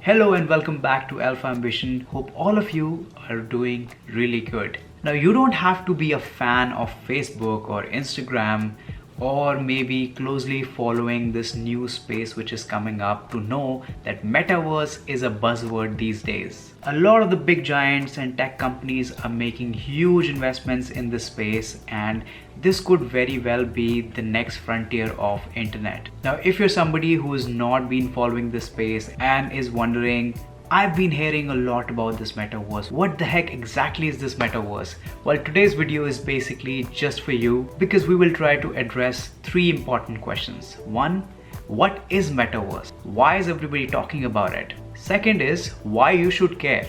Hello and welcome back to Alpha Ambition. Hope all of you are doing really good. Now, you don't have to be a fan of Facebook or Instagram or maybe closely following this new space which is coming up to know that Metaverse is a buzzword these days. A lot of the big giants and tech companies are making huge investments in this space, and this could very well be the next frontier of internet. Now, if you're somebody who has not been following this space and is wondering, I've been hearing a lot about this metaverse. What the heck exactly is this metaverse? Well, today's video is basically just for you because we will try to address three important questions. One, what is metaverse? Why is everybody talking about it? Second is why you should care.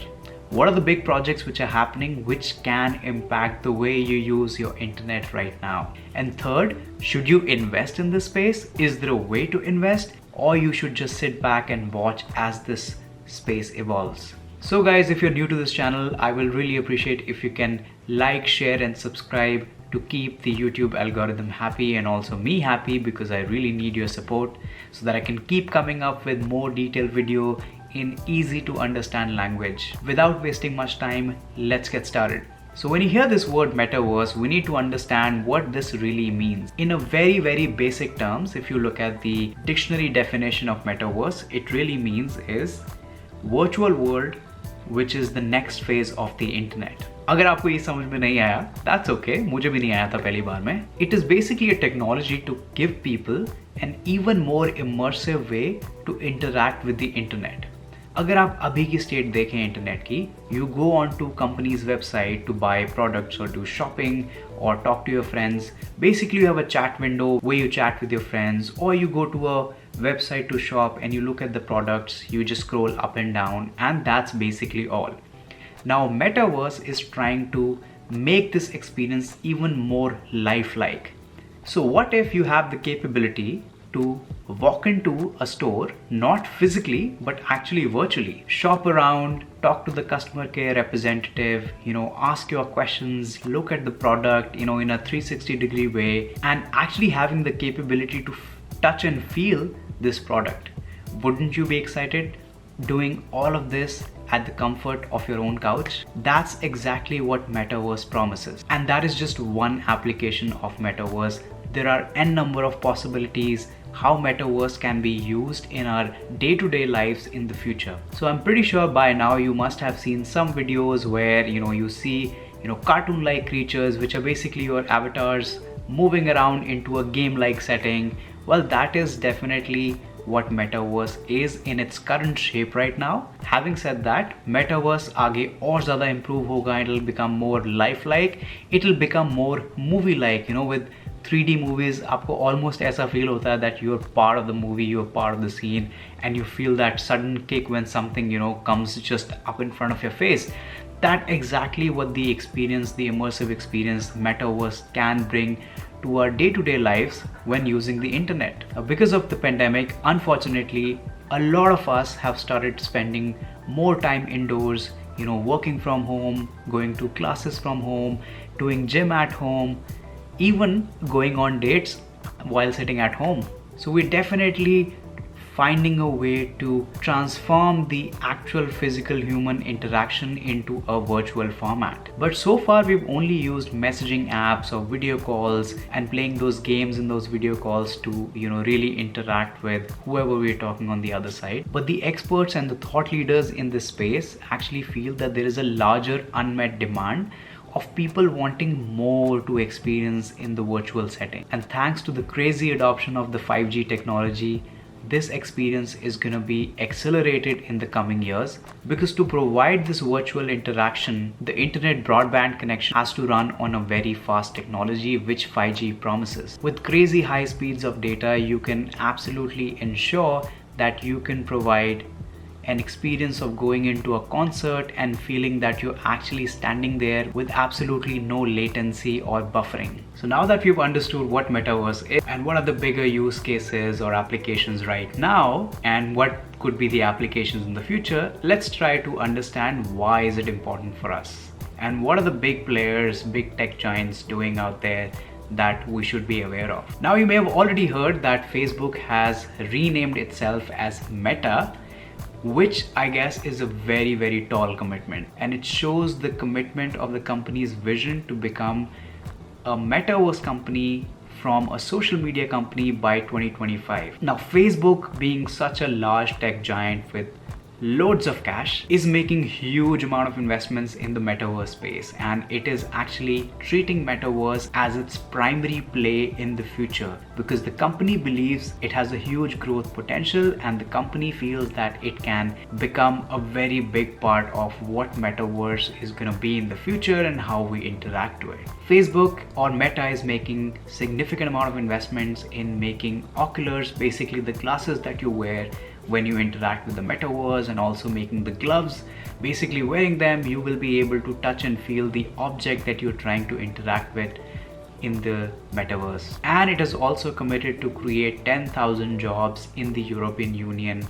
What are the big projects which are happening which can impact the way you use your internet right now? And third, should you invest in this space? Is there a way to invest? Or you should just sit back and watch as this space evolves. So guys, if you're new to this channel, I will really appreciate if you can like, share and subscribe to keep the YouTube algorithm happy and also me happy, because I really need your support so that I can keep coming up with more detailed video in easy to understand language. Without wasting much time, let's get started. So when you hear this word metaverse, we need to understand what this really means. In a very basic terms, if you look at the dictionary definition of metaverse, it really means is virtual world which is the next phase of the internet. अगर आपको ये समझ में नहीं आया, that's okay, मुझे भी नहीं आया था पहली बार में. It is basically a technology to give people an even more immersive way to interact with the internet. अगर आप अभी की स्टेट देखें इंटरनेट की, you go on to company's website to buy products or do shopping or talk to your friends. Basically, you have a chat window where you chat with your friends, or you go to a website to shop and you look at the products, you just scroll up and down, and that's basically all. Now, Metaverse is trying to make this experience even more lifelike. So what if you have the capability to walk into a store, not physically, but actually virtually, shop around, talk to the customer care representative, ask your questions, look at the product, in a 360-degree way, and actually having the capability to touch and feel this product. Wouldn't you be excited doing all of this at the comfort of your own couch? That's exactly what Metaverse promises. And that is just one application of Metaverse. There are n number of possibilities how Metaverse can be used in our day-to-day lives in the future. So I'm pretty sure by now you must have seen some videos where you see cartoon-like creatures which are basically your avatars moving around into a game-like setting. Well, that is definitely what Metaverse is in its current shape right now. Having said that, Metaverse आगे और ज़्यादा improve होगा. It'll become more lifelike. It'll become more movie-like. With 3D movies, आपको almost ऐसा feel होता है that you're part of the movie, you're part of the scene, and you feel that sudden kick when something comes just up in front of your face. That's exactly what the experience, the immersive experience, Metaverse can bring to our day-to-day lives when using the internet. Because of the pandemic, unfortunately, a lot of us have started spending more time indoors, working from home, going to classes from home, doing gym at home, even going on dates while sitting at home. So we're definitely finding a way to transform the actual physical human interaction into a virtual format. But so far we've only used messaging apps or video calls and playing those games in those video calls to really interact with whoever we're talking on the other side. But the experts and the thought leaders in this space actually feel that there is a larger unmet demand of people wanting more to experience in the virtual setting. And thanks to the crazy adoption of the 5G technology, this experience is going to be accelerated in the coming years, because to provide this virtual interaction, the internet broadband connection has to run on a very fast technology which 5G promises. With crazy high speeds of data, you can absolutely ensure that you can provide an experience of going into a concert and feeling that you're actually standing there with absolutely no latency or buffering. So now that we've understood what Metaverse is and what are the bigger use cases or applications right now and what could be the applications in the future, let's try to understand why is it important for us and what are the big players, big tech giants doing out there that we should be aware of. Now you may have already heard that Facebook has renamed itself as Meta, which I guess is a very, very tall commitment. And it shows the commitment of the company's vision to become a metaverse company from a social media company by 2025. Now, Facebook, being such a large tech giant with loads of cash, is making huge amount of investments in the metaverse space, and it is actually treating metaverse as its primary play in the future, because the company believes it has a huge growth potential, and the company feels that it can become a very big part of what metaverse is going to be in the future and how we interact with it. Facebook, or Meta, is making significant amount of investments in making oculars, basically the glasses that you wear when you interact with the metaverse, and also making the gloves. Basically, wearing them, you will be able to touch and feel the object that you're trying to interact with in the metaverse. And it is also committed to create 10,000 jobs in the European Union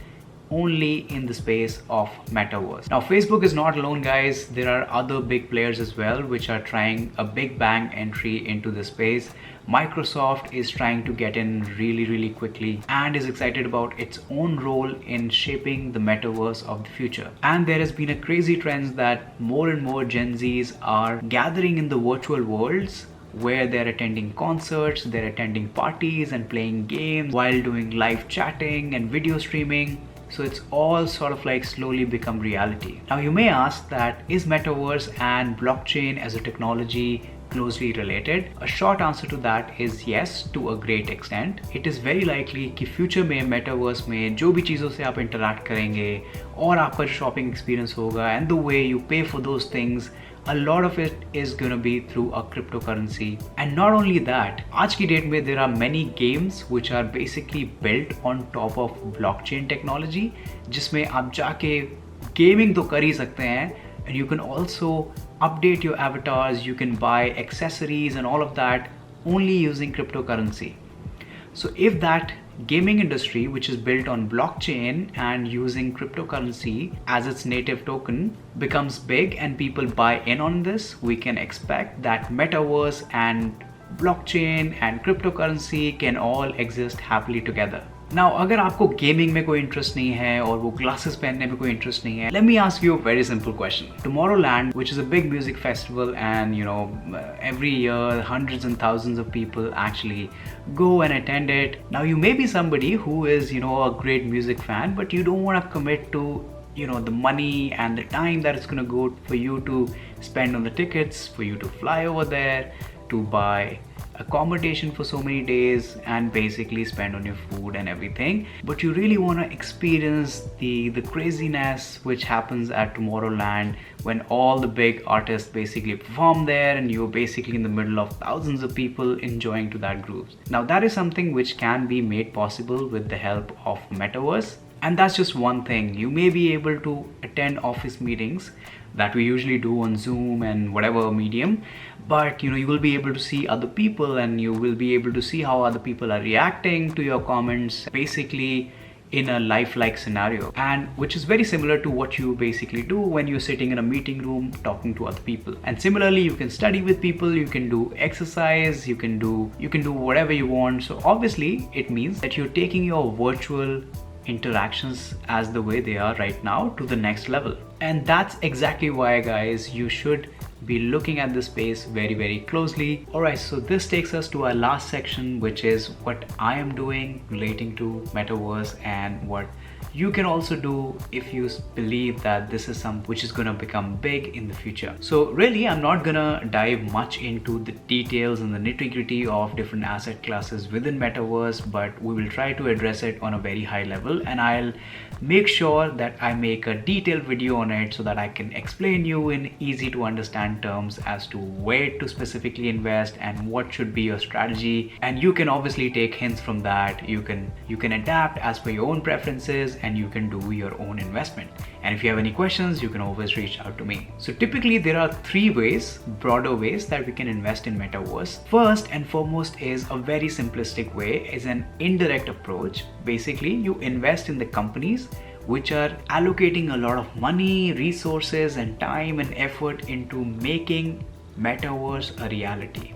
only in the space of metaverse. Now, Facebook is not alone, guys. There are other big players as well which are trying a big bang entry into the space. Microsoft is trying to get in really quickly and is excited about its own role in shaping the metaverse of the future. And there has been a crazy trend that more and more Gen Zs are gathering in the virtual worlds, where they're attending concerts, they're attending parties and playing games while doing live chatting and video streaming. So it's all sort of like slowly become reality. Now, you may ask that, is metaverse and blockchain as a technology closely related? A short answer to that is yes, to a great extent. It is very likely कि future में metaverse में जो भी चीज़ों से आप interact करेंगे और आपका जो shopping experience होगा and the way you pay for those things, a lot of it is going to be through a cryptocurrency. And not only that, आज की डेट में there are many games which are basically built on top of blockchain technology, जिसमें आप जाके gaming तो कर ही सकते हैं, and you can also update your avatars, you can buy accessories and all of that only using cryptocurrency. So if that gaming industry, which is built on blockchain and using cryptocurrency as its native token, becomes big and people buy in on this, we can expect that metaverse and blockchain and cryptocurrency can all exist happily together. Now, अगर आपको gaming में कोई interest नहीं है और वो glasses पहनने में कोई इंटरेस्ट नहीं है, let me ask you a very simple question. Tomorrowland, which is a big music festival, and every year hundreds and thousands of people actually go and attend it. Now, you may be somebody who is a great music fan, but you don't want to commit to the money and the time that it's going to go for you to spend on the tickets, for you to fly over there, to buy accommodation for so many days and basically spend on your food and everything. But you really want to experience the craziness which happens at Tomorrowland when all the big artists basically perform there and you're basically in the middle of thousands of people enjoying to that groups. Now, that is something which can be made possible with the help of Metaverse. And that's just one thing. You may be able to attend office meetings that we usually do on Zoom and whatever medium, but you will be able to see other people and you will be able to see how other people are reacting to your comments, basically in a lifelike scenario, and which is very similar to what you basically do when you're sitting in a meeting room talking to other people. And similarly, you can study with people, you can do exercise, you can do whatever you want. So obviously it means that you're taking your virtual interactions as the way they are right now to the next level. And that's exactly why, guys, you should be looking at this space very closely. Alright, so this takes us to our last section, which is what I am doing relating to Metaverse and what you can also do if you believe that this is something which is gonna become big in the future. So really, I'm not gonna dive much into the details and the nitty-gritty of different asset classes within Metaverse, but we will try to address it on a very high level, and I'll make sure that I make a detailed video on it so that I can explain you in easy to understand terms as to where to specifically invest and what should be your strategy. And you can obviously take hints from that. You can adapt as per your own preferences and you can do your own investment. And if you have any questions, you can always reach out to me. So typically there are three broader ways that we can invest in Metaverse. First and foremost is a very simplistic way, is an indirect approach. Basically, you invest in the companies which are allocating a lot of money, resources and time and effort into making Metaverse a reality.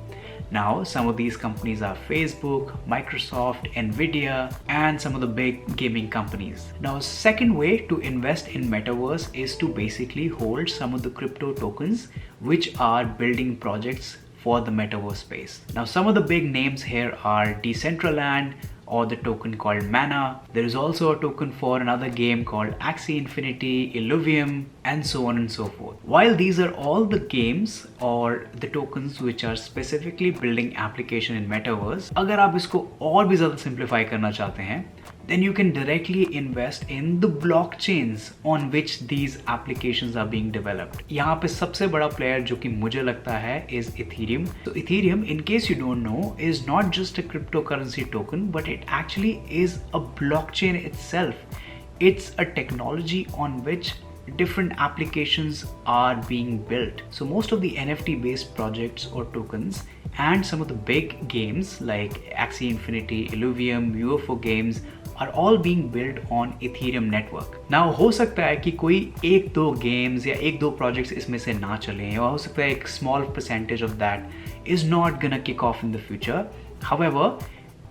Now, some of these companies are Facebook, Microsoft, Nvidia, and some of the big gaming companies. Now, second way to invest in Metaverse is to basically hold some of the crypto tokens which are building projects for the Metaverse space. Now, some of the big names here are Decentraland, or the token called Mana. There is also a token for another game called Axie Infinity, Illuvium, and so on and so forth. While these are all the games or the tokens which are specifically building application in Metaverse, अगर आप इसको और भी ज़्यादा simplify करना चाहते हैं, then you can directly invest in the blockchains on which these applications are being developed. यहाँ पे सबसे बड़ा player जो कि मुझे लगता है is Ethereum. So Ethereum, in case you don't know, is not just a cryptocurrency token, but it actually is a blockchain itself. It's a technology on which different applications are being built. So most of the NFT based projects or tokens and some of the big games like Axie Infinity, Illuvium, UFO games are all being built on Ethereum network. Now हो सकता है कि कोई एक दो games या एक दो projects इसमें से ना चलें, और हो सकता है एक small percentage of that is not gonna kick off in the future. However,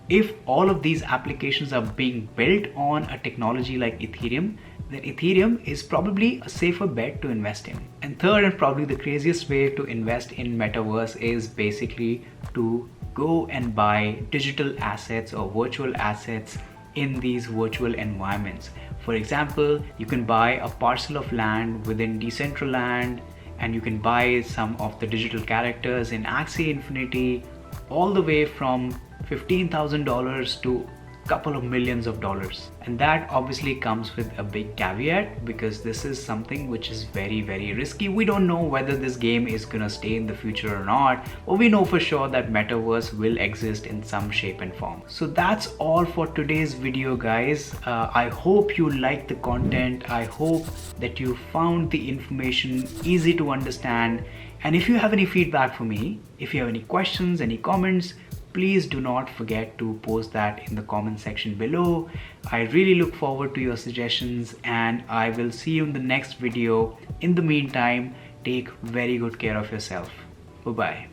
if all of these applications are being built on a technology like Ethereum, then Ethereum is probably a safer bet to invest in. And third, and probably the craziest way to invest in Metaverse is basically to go and buy digital assets or virtual assets in these virtual environments. For example, you can buy a parcel of land within Decentraland, and you can buy some of the digital characters in Axie Infinity, all the way from $15,000 to couple of millions of dollars. And that obviously comes with a big caveat, because this is something which is very, very risky. We don't know whether this game is gonna stay in the future or not, but we know for sure that Metaverse will exist in some shape and form. So that's all for today's video, guys. I hope you liked the content. I hope that you found the information easy to understand. And if you have any feedback for me, if you have any questions, any comments, please do not forget to post that in the comment section below. I really look forward to your suggestions, and I will see you in the next video. In the meantime, take very good care of yourself. Bye-bye.